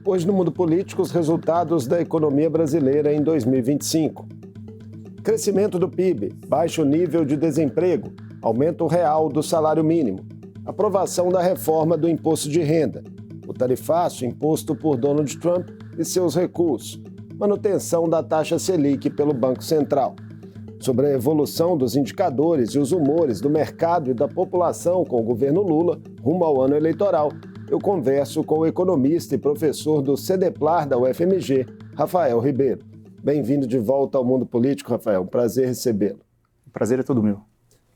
Hoje no mundo político, os resultados da economia brasileira em 2025. Crescimento do PIB, baixo nível de desemprego, aumento real do salário mínimo, aprovação da reforma do imposto de renda, o tarifaço imposto por Donald Trump e seus recursos, manutenção da taxa Selic pelo Banco Central. Sobre a evolução dos indicadores e os humores do mercado e da população com o governo Lula rumo ao ano eleitoral, eu converso com o economista e professor do CEDEPLAR da UFMG, Rafael Ribeiro. Bem-vindo de volta ao mundo político, Rafael. Um prazer recebê-lo. O prazer é todo meu.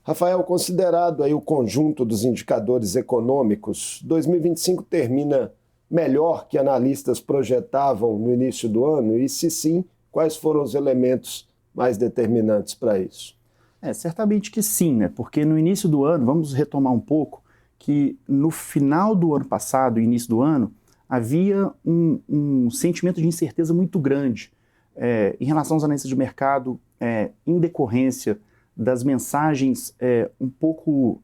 Rafael, considerado aí o conjunto dos indicadores econômicos, 2025 termina melhor que analistas projetavam no início do ano? E se sim, quais foram os elementos mais determinantes para isso? Certamente que sim, né? Porque no início do ano, vamos retomar um pouco, que no final do ano passado, início do ano, havia um sentimento de incerteza muito grande em relação aos analistas de mercado, em decorrência das mensagens um pouco,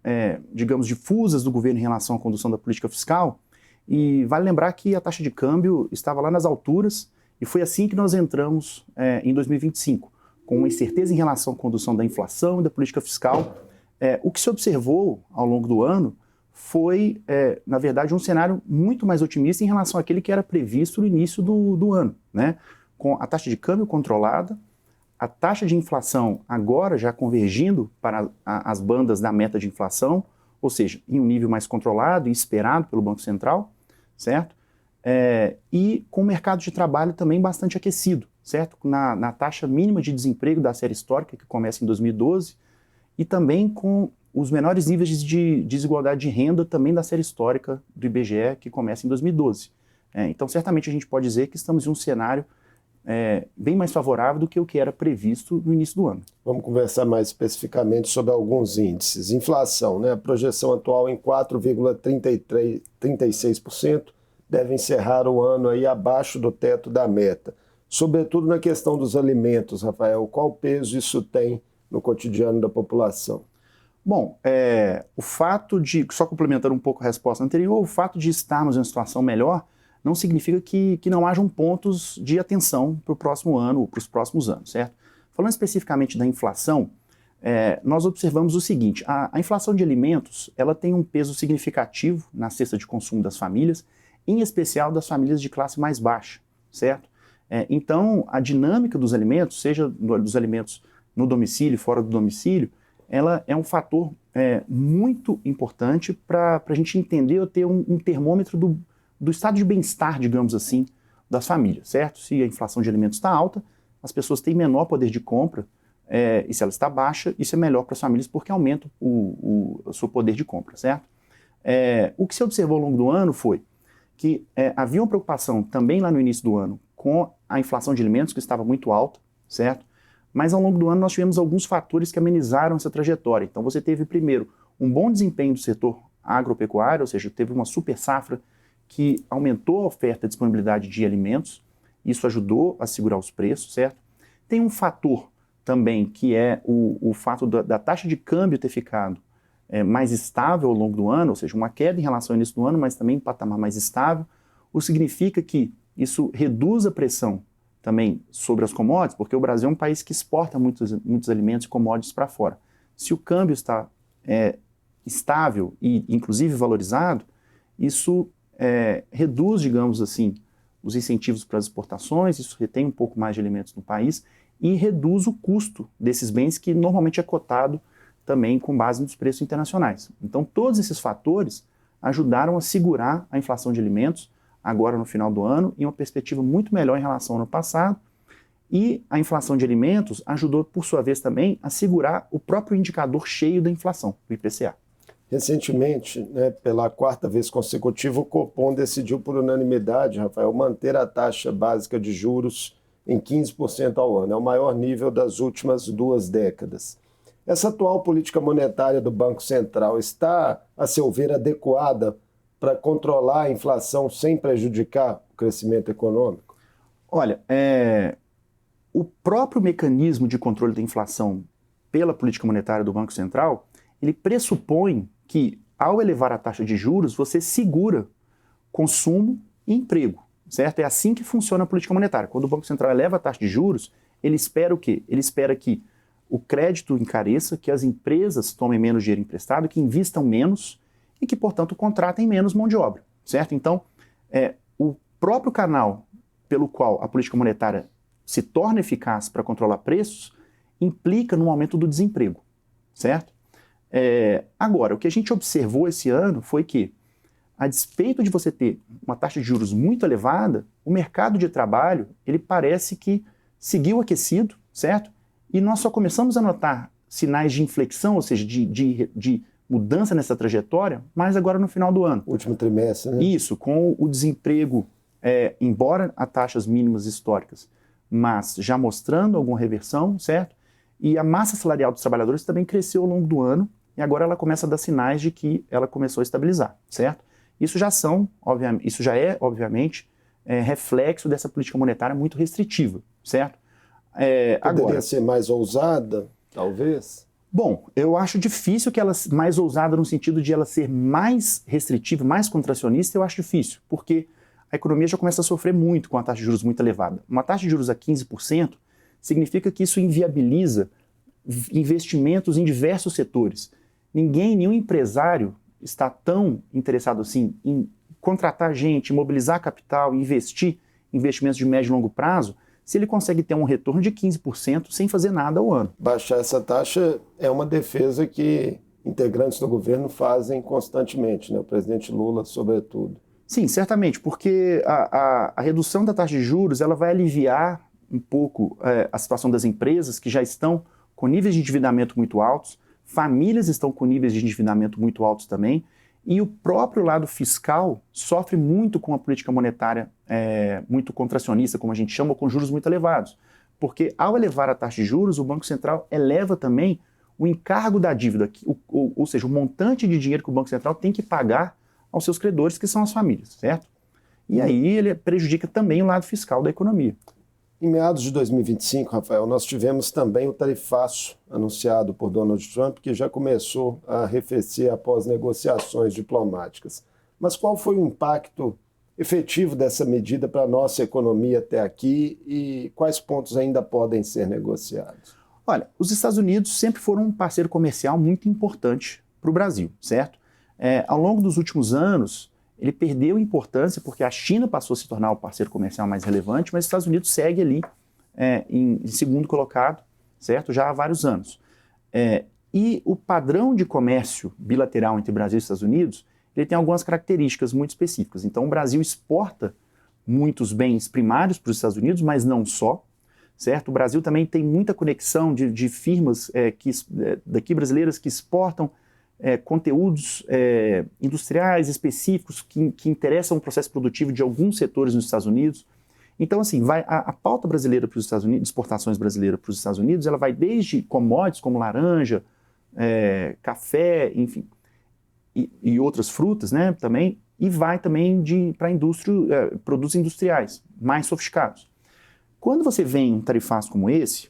digamos, difusas do governo em relação à condução da política fiscal. E vale lembrar que a taxa de câmbio estava lá nas alturas e foi assim que nós entramos em 2025, com uma incerteza em relação à condução da inflação e da política fiscal. O que se observou ao longo do ano foi, na verdade, um cenário muito mais otimista em relação àquele que era previsto no início do ano, né? Com a taxa de câmbio controlada, a taxa de inflação agora já convergindo para as bandas da meta de inflação, ou seja, em um nível mais controlado e esperado pelo Banco Central, certo? E com o mercado de trabalho também bastante aquecido, certo? Na taxa mínima de desemprego da série histórica, que começa em 2012, e também com os menores níveis de desigualdade de renda também da série histórica do IBGE, que começa em 2012. Então, certamente a gente pode dizer que estamos em um cenário bem mais favorável do que o que era previsto no início do ano. Vamos conversar mais especificamente sobre alguns índices. Inflação, né? A projeção atual em 4,36%, deve encerrar o ano aí abaixo do teto da meta. Sobretudo na questão dos alimentos, Rafael, qual peso isso tem no cotidiano da população? Bom, o fato de, só complementando um pouco a resposta anterior, o fato de estarmos em uma situação melhor não significa que não hajam pontos de atenção para o próximo ano ou para os próximos anos, certo? Falando especificamente da inflação, nós observamos o seguinte: a inflação de alimentos ela tem um peso significativo na cesta de consumo das famílias, em especial das famílias de classe mais baixa, certo? Então, a dinâmica dos alimentos, seja dos alimentos no domicílio, fora do domicílio, ela é um fator muito importante para a gente entender ou ter um termômetro do estado de bem-estar, digamos assim, das famílias, certo? Se a inflação de alimentos está alta, as pessoas têm menor poder de compra, e se ela está baixa, isso é melhor para as famílias porque aumenta o seu poder de compra, certo? O que se observou ao longo do ano foi que havia uma preocupação também lá no início do ano com a inflação de alimentos, que estava muito alta, certo? Mas ao longo do ano nós tivemos alguns fatores que amenizaram essa trajetória. Então você teve, primeiro, um bom desempenho do setor agropecuário, ou seja, teve uma super safra que aumentou a oferta e disponibilidade de alimentos, isso ajudou a segurar os preços, certo? Tem um fator também que é o fato da taxa de câmbio ter ficado mais estável ao longo do ano, ou seja, uma queda em relação ao início do ano, mas também um patamar mais estável, o que significa que isso reduz a pressão também sobre as commodities, porque o Brasil é um país que exporta muitos alimentos e commodities para fora. Se o câmbio está estável e inclusive valorizado, isso reduz, digamos assim, os incentivos para as exportações, isso retém um pouco mais de alimentos no país e reduz o custo desses bens que normalmente é cotado também com base nos preços internacionais. Então todos esses fatores ajudaram a segurar a inflação de alimentos agora no final do ano em uma perspectiva muito melhor em relação ao ano passado, e a inflação de alimentos ajudou por sua vez também a segurar o próprio indicador cheio da inflação, o IPCA. Recentemente, pela quarta vez consecutiva, o Copom decidiu por unanimidade, Rafael, manter a taxa básica de juros em 15% ao ano. É o maior nível das últimas 2 décadas. Essa atual política monetária do Banco Central está, a seu ver, adequada para controlar a inflação sem prejudicar o crescimento econômico? Olha, o próprio mecanismo de controle da inflação pela política monetária do Banco Central, ele pressupõe que, ao elevar a taxa de juros, você segura consumo e emprego. certo? É assim que funciona a política monetária. Quando o Banco Central eleva a taxa de juros, ele espera o quê? Ele espera que o crédito encareça, que as empresas tomem menos dinheiro emprestado, que invistam menos e que, portanto, contratem menos mão de obra, certo? Então, o próprio canal pelo qual a política monetária se torna eficaz para controlar preços implica no aumento do desemprego, certo? Agora, o que a gente observou esse ano foi que, a despeito de você ter uma taxa de juros muito elevada, o mercado de trabalho, ele parece que seguiu aquecido, certo? E nós só começamos a notar sinais de inflexão, ou seja, de mudança nessa trajetória, mas agora no final do ano. Último trimestre, né? Isso, com o desemprego, embora a taxas mínimas históricas, mas já mostrando alguma reversão, certo? E a massa salarial dos trabalhadores também cresceu ao longo do ano, e agora ela começa a dar sinais de que ela começou a estabilizar, certo? Isso já é, obviamente, reflexo dessa política monetária muito restritiva, certo? Poderia ser mais ousada, talvez? Bom, eu acho difícil que ela mais ousada no sentido de ela ser mais restritiva, mais contracionista, eu acho difícil, porque a economia já começa a sofrer muito com a taxa de juros muito elevada. Uma taxa de juros a 15% significa que isso inviabiliza investimentos em diversos setores. Nenhum empresário está tão interessado assim em contratar gente, mobilizar capital, investir em investimentos de médio e longo prazo, se ele consegue ter um retorno de 15% sem fazer nada ao ano. Baixar essa taxa é uma defesa que integrantes do governo fazem constantemente, né? O presidente Lula, sobretudo. Sim, certamente, porque a redução da taxa de juros ela vai aliviar um pouco a situação das empresas que já estão com níveis de endividamento muito altos, famílias estão com níveis de endividamento muito altos também, e o próprio lado fiscal sofre muito com a política monetária muito contracionista, como a gente chama, com juros muito elevados. Porque ao elevar a taxa de juros, o Banco Central eleva também o encargo da dívida, ou seja, o montante de dinheiro que o Banco Central tem que pagar aos seus credores, que são as famílias, certo? E aí ele prejudica também o lado fiscal da economia. Em meados de 2025, Rafael, nós tivemos também o tarifaço anunciado por Donald Trump, que já começou a arrefecer após negociações diplomáticas. Mas qual foi o impacto efetivo dessa medida para a nossa economia até aqui e quais pontos ainda podem ser negociados? Olha, os Estados Unidos sempre foram um parceiro comercial muito importante para o Brasil, certo? Ao longo dos últimos anos, ele perdeu importância porque a China passou a se tornar o parceiro comercial mais relevante, mas os Estados Unidos segue ali em segundo colocado, certo? Já há vários anos. E o padrão de comércio bilateral entre Brasil e Estados Unidos, ele tem algumas características muito específicas. Então, o Brasil exporta muitos bens primários para os Estados Unidos, mas não só, certo? O Brasil também tem muita conexão de firmas daqui brasileiras que exportam conteúdos industriais específicos que interessam o processo produtivo de alguns setores nos Estados Unidos. Então, assim, a pauta brasileira para os Estados Unidos, exportações brasileiras para os Estados Unidos, ela vai desde commodities como laranja, café, enfim, e outras frutas, né, também, e vai também para produtos industriais mais sofisticados. Quando você vem um tarifaço como esse,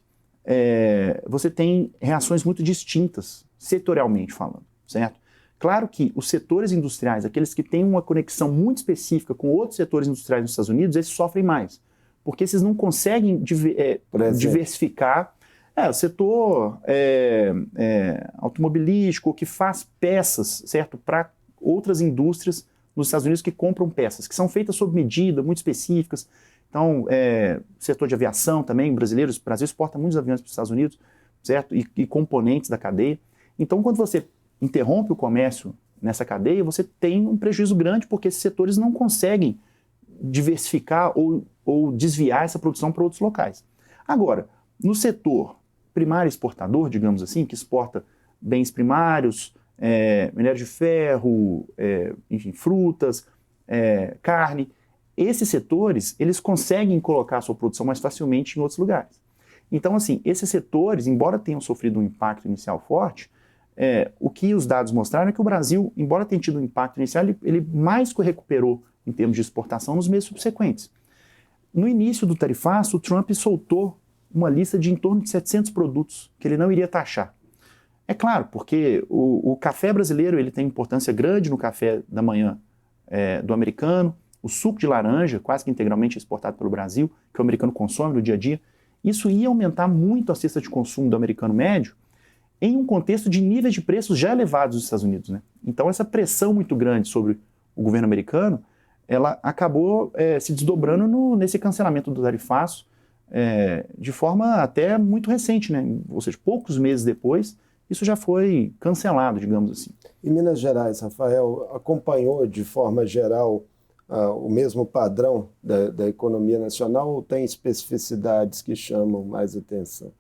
você tem reações muito distintas, setorialmente falando, certo? Claro que os setores industriais, aqueles que têm uma conexão muito específica com outros setores industriais nos Estados Unidos, eles sofrem mais, porque esses não conseguem diversificar. O setor automobilístico, que faz peças, certo, para outras indústrias nos Estados Unidos que compram peças, que são feitas sob medida, muito específicas. Então, setor de aviação também, o Brasil exporta muitos aviões para os Estados Unidos, certo? E componentes da cadeia. Então, quando você interrompe o comércio nessa cadeia, você tem um prejuízo grande, porque esses setores não conseguem diversificar ou desviar essa produção para outros locais. Agora, no setor primário exportador, digamos assim, que exporta bens primários, minério de ferro, enfim, frutas, carne, esses setores, eles conseguem colocar a sua produção mais facilmente em outros lugares. Então, assim, esses setores, embora tenham sofrido um impacto inicial forte, o que os dados mostraram é que o Brasil, embora tenha tido um impacto inicial, ele mais que recuperou em termos de exportação nos meses subsequentes. No início do tarifaço, o Trump soltou uma lista de em torno de 700 produtos que ele não iria taxar. É claro, porque o café brasileiro ele tem importância grande no café da manhã do americano, o suco de laranja, quase que integralmente exportado pelo Brasil, que o americano consome no dia a dia, isso ia aumentar muito a cesta de consumo do americano médio em um contexto de níveis de preços já elevados nos Estados Unidos, né? Então essa pressão muito grande sobre o governo americano, ela acabou se desdobrando nesse cancelamento do tarifaço de forma até muito recente, né? Ou seja, poucos meses depois, isso já foi cancelado, digamos assim. Em Minas Gerais, Rafael, acompanhou de forma geral o mesmo padrão da economia nacional ou tem especificidades que chamam mais atenção?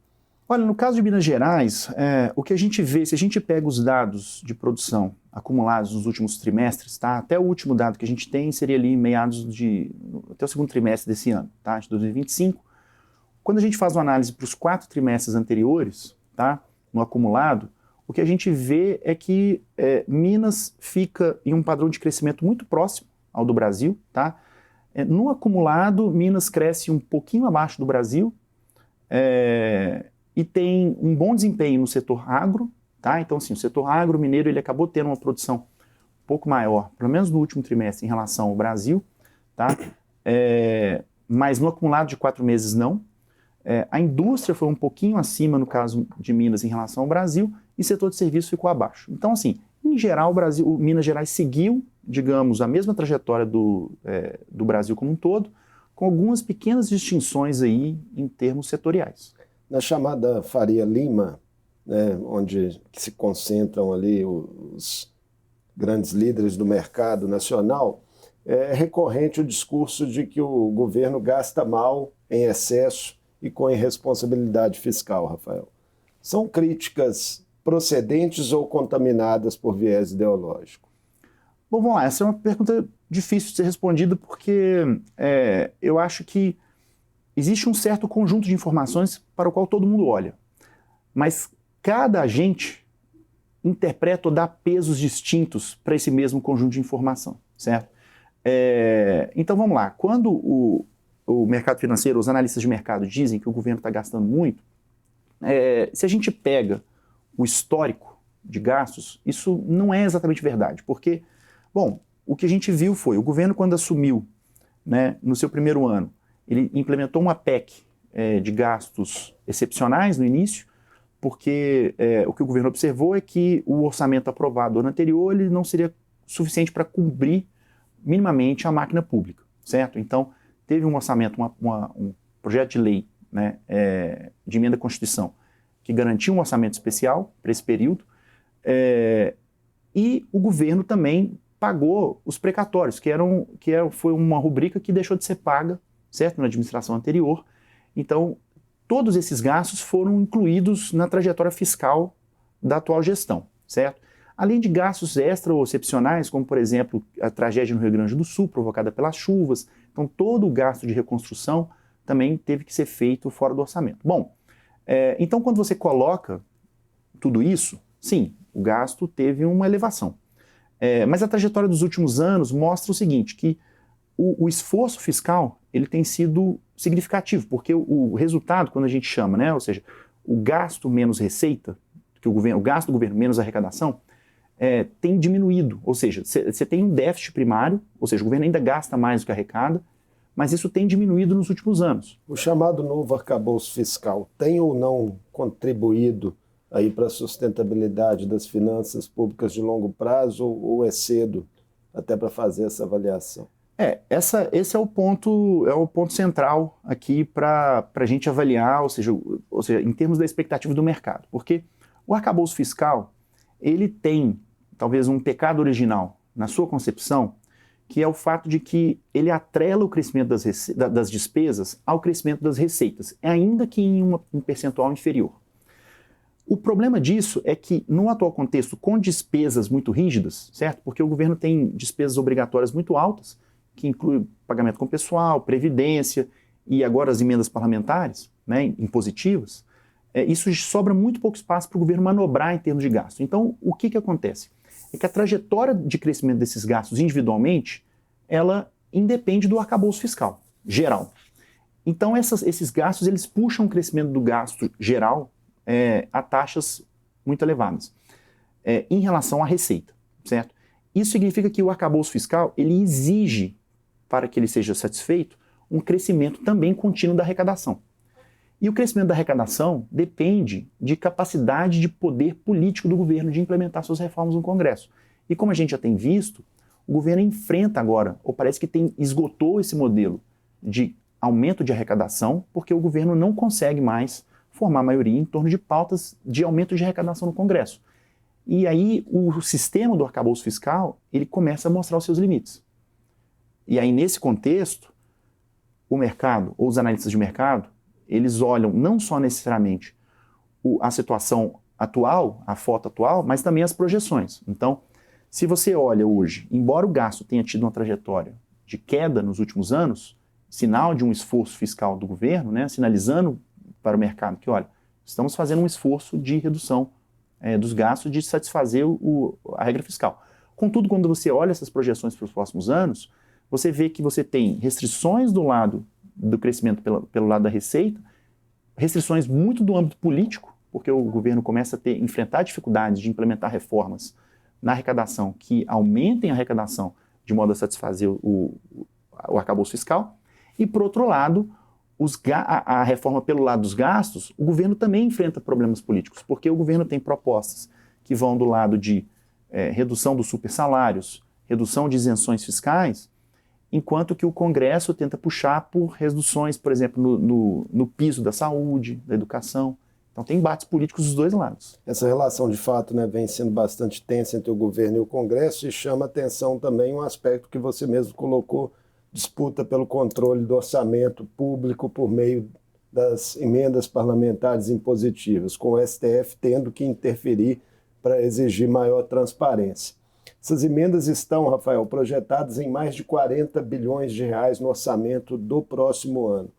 Olha, no caso de Minas Gerais, o que a gente vê, se a gente pega os dados de produção acumulados nos últimos trimestres, tá? Até o último dado que a gente tem seria ali até o segundo trimestre desse ano, tá? De 2025. Quando a gente faz uma análise para os 4 trimestres anteriores, tá? No acumulado, o que a gente vê é que Minas fica em um padrão de crescimento muito próximo ao do Brasil, tá? No acumulado, Minas cresce um pouquinho abaixo do Brasil e tem um bom desempenho no setor agro, tá? Então, assim, o setor agro mineiro ele acabou tendo uma produção um pouco maior, pelo menos no último trimestre, em relação ao Brasil, tá? Mas no acumulado de 4 meses não. A indústria foi um pouquinho acima, no caso de Minas, em relação ao Brasil, e o setor de serviços ficou abaixo. Então, assim, em geral, o Minas Gerais seguiu, digamos, a mesma trajetória do Brasil como um todo, com algumas pequenas distinções aí em termos setoriais. Na chamada Faria Lima, né, onde se concentram ali os grandes líderes do mercado nacional, é recorrente o discurso de que o governo gasta mal, em excesso e com irresponsabilidade fiscal, Rafael. São críticas procedentes ou contaminadas por viés ideológico? Bom, vamos lá, essa é uma pergunta difícil de ser respondida porque eu acho que existe um certo conjunto de informações para o qual todo mundo olha, mas cada agente interpreta ou dá pesos distintos para esse mesmo conjunto de informação, certo? Então vamos lá, quando o mercado financeiro, os analistas de mercado dizem que o governo está gastando muito, se a gente pega o histórico de gastos, isso não é exatamente verdade, porque, bom, o que a gente viu foi, o governo quando assumiu, né, no seu primeiro ano, ele implementou uma PEC de gastos excepcionais no início, porque o que o governo observou é que o orçamento aprovado no ano anterior ele não seria suficiente para cobrir minimamente a máquina pública, certo? Então, teve um orçamento, um projeto de lei, né, de emenda à Constituição, que garantia um orçamento especial para esse período, e o governo também pagou os precatórios, foi uma rubrica que deixou de ser paga, certo, na administração anterior. Então, todos esses gastos foram incluídos na trajetória fiscal da atual gestão, certo? Além de gastos extra ou excepcionais, como, por exemplo, a tragédia no Rio Grande do Sul, provocada pelas chuvas. Então, todo o gasto de reconstrução também teve que ser feito fora do orçamento. Bom, então, quando você coloca tudo isso, sim, o gasto teve uma elevação. Mas a trajetória dos últimos anos mostra o seguinte, que o esforço fiscal ele tem sido significativo, porque o resultado, quando a gente chama, né, ou seja, o gasto menos receita, o gasto do governo menos arrecadação, tem diminuído, ou seja, você tem um déficit primário, ou seja, o governo ainda gasta mais do que arrecada, mas isso tem diminuído nos últimos anos. O chamado novo arcabouço fiscal tem ou não contribuído aí para a sustentabilidade das finanças públicas de longo prazo ou é cedo até para fazer essa avaliação? Esse é o ponto central aqui para a gente avaliar, ou seja, em termos da expectativa do mercado, porque o arcabouço fiscal ele tem talvez um pecado original na sua concepção, que é o fato de que ele atrela o crescimento das despesas ao crescimento das receitas, ainda que em um percentual inferior. O problema disso é que, no atual contexto, com despesas muito rígidas, certo? Porque o governo tem despesas obrigatórias muito altas, que inclui pagamento com pessoal, previdência e agora as emendas parlamentares, né, impositivas, isso sobra muito pouco espaço para o governo manobrar em termos de gasto. Então, o que acontece? É que a trajetória de crescimento desses gastos individualmente, ela independe do arcabouço fiscal geral. Então, esses gastos, eles puxam o crescimento do gasto geral a taxas muito elevadas em relação à receita, certo? Isso significa que o arcabouço fiscal, ele exige para que ele seja satisfeito, um crescimento também contínuo da arrecadação. E o crescimento da arrecadação depende de capacidade de poder político do governo de implementar suas reformas no Congresso. E como a gente já tem visto, o governo enfrenta agora, ou parece que esgotou esse modelo de aumento de arrecadação, porque o governo não consegue mais formar maioria em torno de pautas de aumento de arrecadação no Congresso. E aí o sistema do arcabouço fiscal, ele começa a mostrar os seus limites. E aí nesse contexto, o mercado, ou os analistas de mercado, eles olham não só necessariamente a situação atual, a foto atual, mas também as projeções. Então, se você olha hoje, embora o gasto tenha tido uma trajetória de queda nos últimos anos, sinal de um esforço fiscal do governo, né, sinalizando para o mercado que, olha, estamos fazendo um esforço de redução dos gastos, de satisfazer a regra fiscal. Contudo, quando você olha essas projeções para os próximos anos, você vê que você tem restrições do lado do crescimento pelo lado da receita, restrições muito do âmbito político, porque o governo começa a enfrentar dificuldades de implementar reformas na arrecadação que aumentem a arrecadação de modo a satisfazer o arcabouço fiscal. E, por outro lado, a reforma pelo lado dos gastos, o governo também enfrenta problemas políticos, porque o governo tem propostas que vão do lado de redução dos supersalários, redução de isenções fiscais, enquanto que o Congresso tenta puxar por reduções, por exemplo, no piso da saúde, da educação. Então tem embates políticos dos dois lados. Essa relação, de fato, né, vem sendo bastante tensa entre o governo e o Congresso, e chama atenção também um aspecto que você mesmo colocou, disputa pelo controle do orçamento público por meio das emendas parlamentares impositivas, com o STF tendo que interferir para exigir maior transparência. Essas emendas estão, Rafael, projetadas em mais de 40 bilhões de reais no orçamento do próximo ano.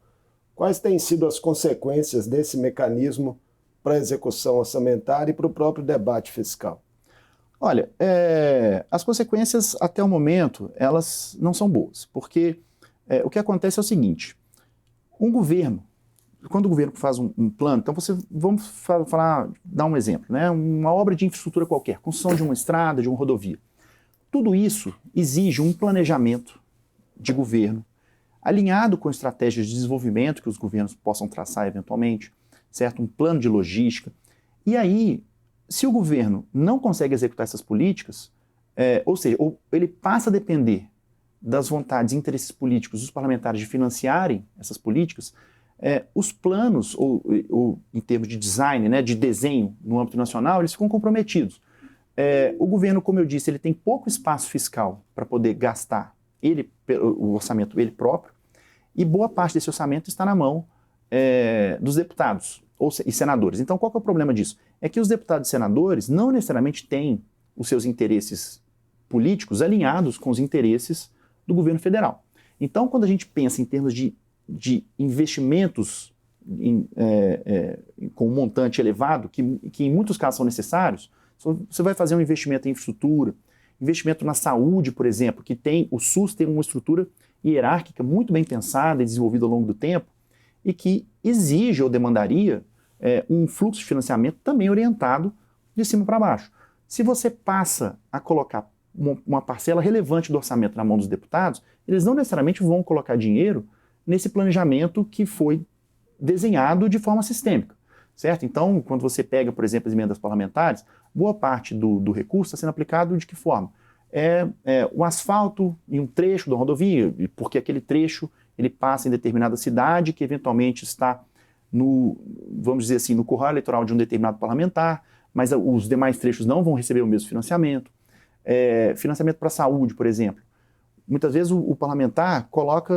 Quais têm sido as consequências desse mecanismo para a execução orçamentária e para o próprio debate fiscal? Olha, as consequências até o momento, elas não são boas, porque o que acontece é o seguinte, quando o governo faz um plano, então vamos dar um exemplo, né? Uma obra de infraestrutura qualquer, construção de uma estrada, de uma rodovia. Tudo isso exige um planejamento de governo, alinhado com estratégias de desenvolvimento que os governos possam traçar eventualmente, certo? Um plano de logística. E aí, se o governo não consegue executar essas políticas, ou seja, ele passa a depender das vontades e interesses políticos dos parlamentares de financiarem essas políticas, os planos, ou em termos de design, né, de desenho no âmbito nacional, eles ficam comprometidos. O governo, como eu disse, ele tem pouco espaço fiscal para poder gastar o orçamento ele próprio, e boa parte desse orçamento está na mão dos deputados e senadores. Então, qual que é o problema disso? É que os deputados e senadores não necessariamente têm os seus interesses políticos alinhados com os interesses do governo federal. Então, quando a gente pensa em termos de investimentos com um montante elevado, que em muitos casos são necessários, você vai fazer um investimento em infraestrutura, investimento na saúde, por exemplo, o SUS tem uma estrutura hierárquica muito bem pensada e desenvolvida ao longo do tempo, e que exige ou demandaria um fluxo de financiamento também orientado de cima para baixo. Se você passa a colocar uma parcela relevante do orçamento na mão dos deputados, eles não necessariamente vão colocar dinheiro nesse planejamento que foi desenhado de forma sistêmica, certo? Então, quando você pega, por exemplo, as emendas parlamentares, boa parte do recurso está sendo aplicado de que forma? O asfalto em um trecho da rodovia, porque aquele trecho ele passa em determinada cidade que eventualmente está vamos dizer assim, no curral eleitoral de um determinado parlamentar, mas os demais trechos não vão receber o mesmo financiamento. Financiamento para a saúde, por exemplo. Muitas vezes o parlamentar coloca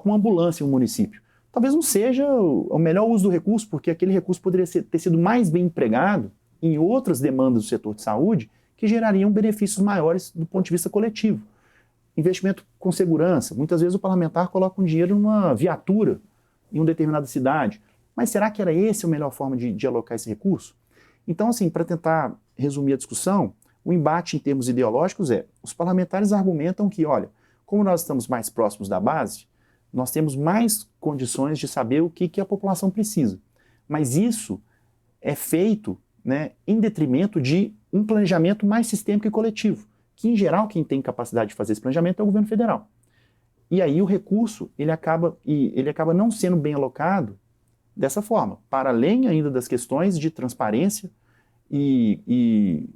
uma ambulância em um município. Talvez não seja o melhor uso do recurso, porque aquele recurso poderia ter sido mais bem empregado em outras demandas do setor de saúde que gerariam benefícios maiores do ponto de vista coletivo. Investimento com segurança. Muitas vezes o parlamentar coloca um dinheiro numa viatura em uma determinada cidade. Mas será que era essa a melhor forma de alocar esse recurso? Então, assim, para tentar resumir a discussão, o embate em termos ideológicos os parlamentares argumentam que, olha, como nós estamos mais próximos da base, nós temos mais condições de saber o que a população precisa. Mas isso é feito, né, em detrimento de um planejamento mais sistêmico e coletivo, que, em geral, quem tem capacidade de fazer esse planejamento é o governo federal. E aí o recurso ele acaba não sendo bem alocado dessa forma, para além ainda das questões de transparência e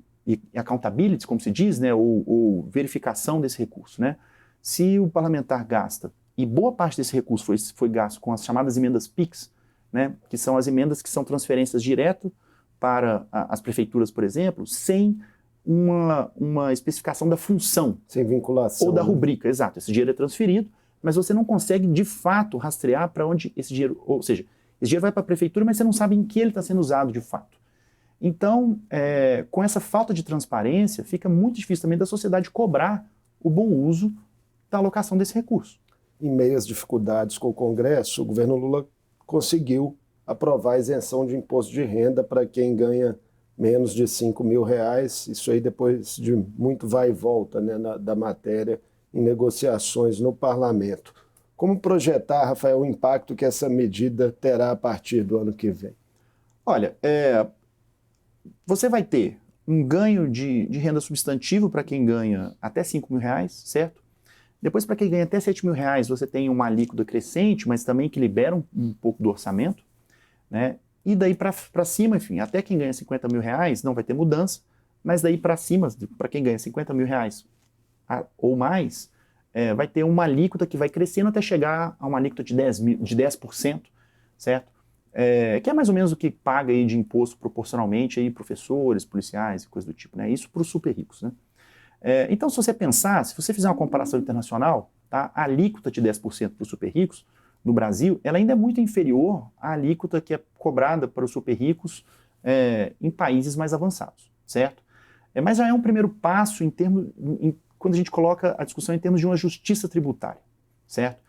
accountability, como se diz, né, ou verificação desse recurso, né? Se o parlamentar gasta, e boa parte desse recurso foi gasto com as chamadas emendas PIX, né, que são as emendas que são transferências direto para as prefeituras, por exemplo, sem uma especificação da função. Sem vinculação. Ou da rubrica, exato. Esse dinheiro é transferido, mas você não consegue, de fato, rastrear para onde esse dinheiro... Ou seja, esse dinheiro vai para a prefeitura, mas você não sabe em que ele está sendo usado, de fato. Então, com essa falta de transparência, fica muito difícil também da sociedade cobrar o bom uso da alocação desse recurso. Em meio às dificuldades com o Congresso, o governo Lula conseguiu aprovar a isenção de imposto de renda para quem ganha menos de R$5.000, isso aí depois de muito vai e volta, né, da matéria em negociações no parlamento. Como projetar, Rafael, o impacto que essa medida terá a partir do ano que vem? Olha, você vai ter um ganho de renda substantivo para quem ganha até R$5.000, certo? Depois, para quem ganha até R$7.000, você tem uma alíquota crescente, mas também que libera um pouco do orçamento, né? E daí para cima, enfim, até quem ganha R$50.000 não vai ter mudança, mas daí para cima, para quem ganha R$50.000 ou mais, vai ter uma alíquota que vai crescendo até chegar a uma alíquota de 10%, certo? Que é mais ou menos o que paga aí de imposto proporcionalmente aí professores, policiais e coisa do tipo, né? Isso para os super ricos, né? Então, se você pensar, se você fizer uma comparação internacional, tá? A alíquota de 10% para os super ricos no Brasil, ela ainda é muito inferior à alíquota que é cobrada para os super ricos em países mais avançados, certo? Mas já é um primeiro passo quando a gente coloca a discussão em termos de uma justiça tributária, certo?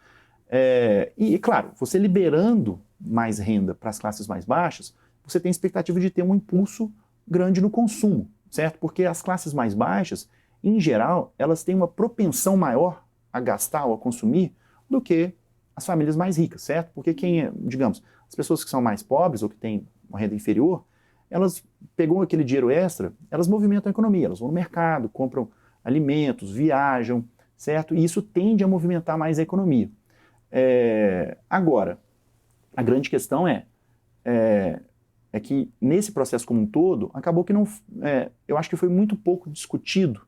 E claro, você liberando mais renda para as classes mais baixas, você tem a expectativa de ter um impulso grande no consumo, certo? Porque as classes mais baixas, em geral, elas têm uma propensão maior a gastar ou a consumir do que as famílias mais ricas, certo? Porque digamos, as pessoas que são mais pobres ou que têm uma renda inferior, elas pegam aquele dinheiro extra, elas movimentam a economia, elas vão no mercado, compram alimentos, viajam, certo? E isso tende a movimentar mais a economia. Agora, a grande questão é que nesse processo como um todo, acabou que eu acho que foi muito pouco discutido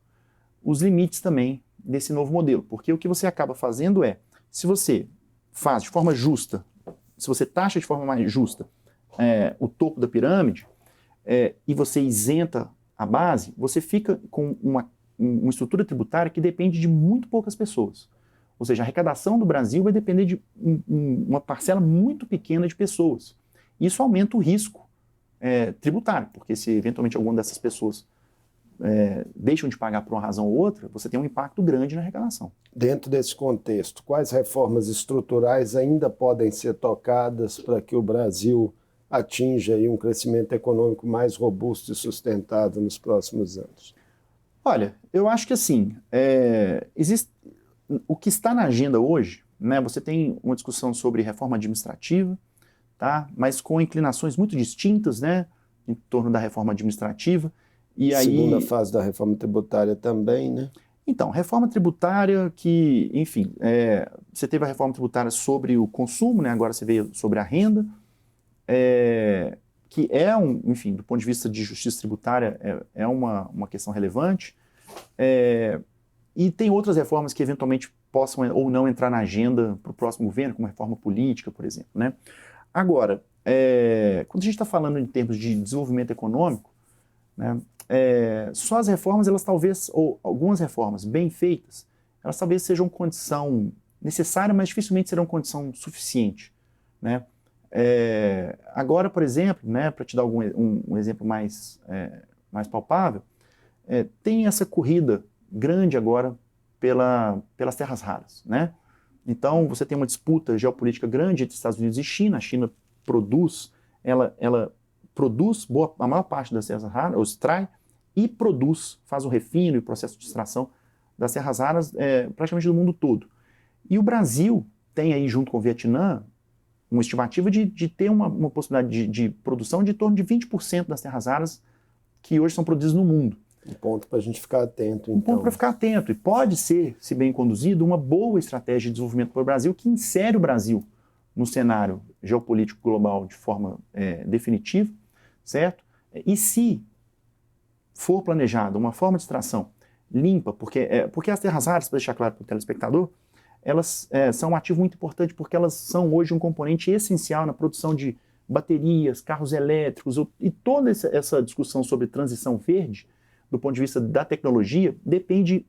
os limites também desse novo modelo, porque o que você acaba fazendo se você faz de forma justa, se você taxa de forma mais justa o topo da pirâmide e você isenta a base, você fica com uma estrutura tributária que depende de muito poucas pessoas. Ou seja, a arrecadação do Brasil vai depender de uma parcela muito pequena de pessoas. Isso aumenta o risco tributário, porque se eventualmente alguma dessas pessoas deixam de pagar por uma razão ou outra, você tem um impacto grande na arrecadação. Dentro desse contexto, quais reformas estruturais ainda podem ser tocadas para que o Brasil atinja aí um crescimento econômico mais robusto e sustentado nos próximos anos? Olha, eu acho que assim, o que está na agenda hoje, né, você tem uma discussão sobre reforma administrativa, tá, mas com inclinações muito distintas, né, em torno da reforma administrativa. E segunda fase da reforma tributária também, né? Então, reforma tributária que, enfim, você teve a reforma tributária sobre o consumo, né, agora você veio sobre a renda, que enfim, do ponto de vista de justiça tributária, é uma questão relevante. E tem outras reformas que eventualmente possam ou não entrar na agenda para o próximo governo, como a reforma política, por exemplo, né? Agora, quando a gente está falando em termos de desenvolvimento econômico, né, só as reformas, elas talvez, ou algumas reformas bem feitas, elas talvez sejam condição necessária, mas dificilmente serão condição suficiente, né? Agora, por exemplo, né, para te dar um exemplo mais palpável, tem essa corrida grande agora pelas terras raras, né? Então, você tem uma disputa geopolítica grande entre Estados Unidos e China. A China produz, ela produz a maior parte das terras raras, ou extrai, e faz o refino e o processo de extração das terras raras praticamente do mundo todo. E o Brasil tem aí, junto com o Vietnã, uma estimativa de ter uma possibilidade de produção de em torno de 20% das terras raras que hoje são produzidas no mundo. Um ponto para a gente ficar atento, então. Um ponto para ficar atento. E pode ser, se bem conduzido, uma boa estratégia de desenvolvimento para o Brasil que insere o Brasil no cenário geopolítico global de forma definitiva, certo? E se for planejada uma forma de extração limpa, porque as terras raras, para deixar claro para o telespectador, elas são um ativo muito importante porque elas são hoje um componente essencial na produção de baterias, carros elétricos, e toda essa discussão sobre transição verde, do ponto de vista da tecnologia, depende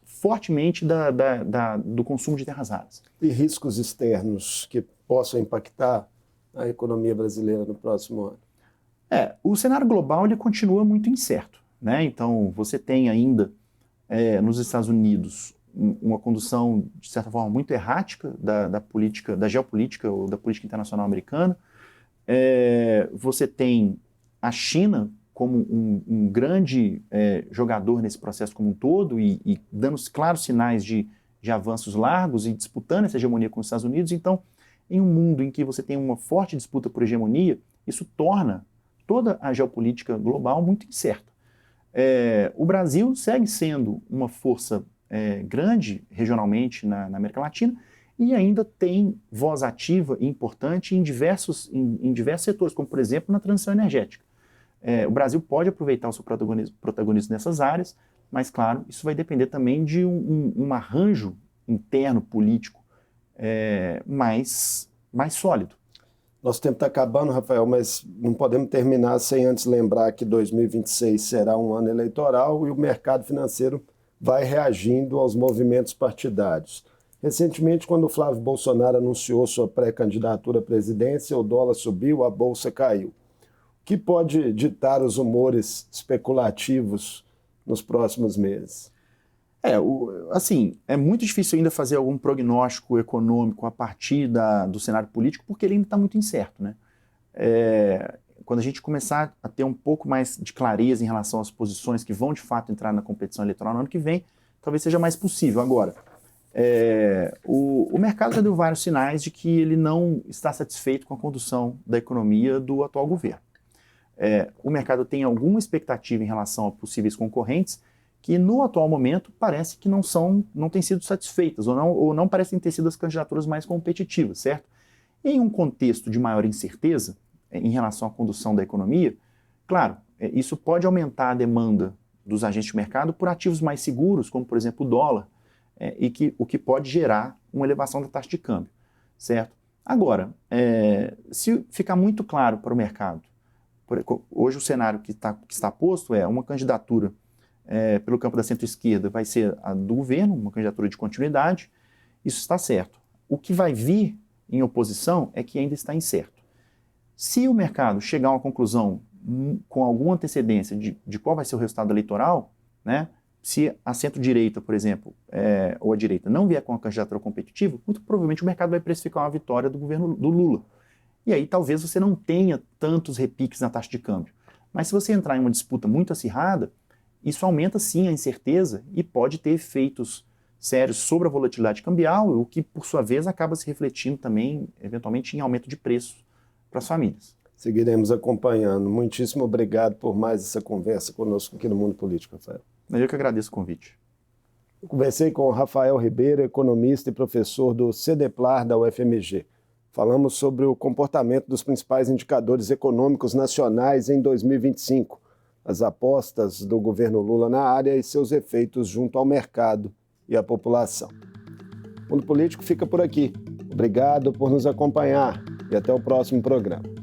fortemente do consumo de terras raras. E riscos externos que possam impactar a economia brasileira no próximo ano? O cenário global ele continua muito incerto, né? Então, você tem ainda nos Estados Unidos uma condução, de certa forma, muito errática da política, da geopolítica ou da política internacional americana. Você tem a China como um grande jogador nesse processo como um todo e dando claros sinais de avanços largos e disputando essa hegemonia com os Estados Unidos. Então, em um mundo em que você tem uma forte disputa por hegemonia, isso torna toda a geopolítica global muito incerta. O Brasil segue sendo uma força grande regionalmente na América Latina e ainda tem voz ativa e importante em diversos setores, como, por exemplo, na transição energética. O Brasil pode aproveitar o seu protagonismo nessas áreas, mas, claro, isso vai depender também de um arranjo interno político mais sólido. Nosso tempo está acabando, Rafael, mas não podemos terminar sem antes lembrar que 2026 será um ano eleitoral e o mercado financeiro vai reagindo aos movimentos partidários. Recentemente, quando o Flávio Bolsonaro anunciou sua pré-candidatura à presidência, o dólar subiu, a bolsa caiu. O que pode ditar os humores especulativos nos próximos meses? É muito difícil ainda fazer algum prognóstico econômico a partir do cenário político, porque ele ainda está muito incerto, né? Quando a gente começar a ter um pouco mais de clareza em relação às posições que vão de fato entrar na competição eleitoral no ano que vem, talvez seja mais possível. Agora, o mercado já deu vários sinais de que ele não está satisfeito com a condução da economia do atual governo. O mercado tem alguma expectativa em relação a possíveis concorrentes que no atual momento parece que não têm sido satisfeitas ou não parecem ter sido as candidaturas mais competitivas, certo? Em um contexto de maior incerteza em relação à condução da economia, claro, isso pode aumentar a demanda dos agentes de mercado por ativos mais seguros, como por exemplo o dólar, o que pode gerar uma elevação da taxa de câmbio, certo? Agora, se ficar muito claro para o mercado, hoje o cenário que está posto é uma candidatura pelo campo da centro-esquerda vai ser a do governo, uma candidatura de continuidade, isso está certo. O que vai vir em oposição é que ainda está incerto. Se o mercado chegar a uma conclusão com alguma antecedência de qual vai ser o resultado eleitoral, né, se a centro-direita, por exemplo, ou a direita não vier com uma candidatura competitiva, muito provavelmente o mercado vai precificar uma vitória do governo do Lula. E aí talvez você não tenha tantos repiques na taxa de câmbio. Mas se você entrar em uma disputa muito acirrada, isso aumenta sim a incerteza e pode ter efeitos sérios sobre a volatilidade cambial, o que por sua vez acaba se refletindo também, eventualmente, em aumento de preços para as famílias. Seguiremos acompanhando. Muitíssimo obrigado por mais essa conversa conosco aqui no Mundo Político, Rafael. Eu que agradeço o convite. Eu conversei com o Rafael Ribeiro, economista e professor do CEDEPLAR da UFMG. Falamos sobre o comportamento dos principais indicadores econômicos nacionais em 2025, as apostas do governo Lula na área e seus efeitos junto ao mercado e à população. O Mundo Político fica por aqui. Obrigado por nos acompanhar e até o próximo programa.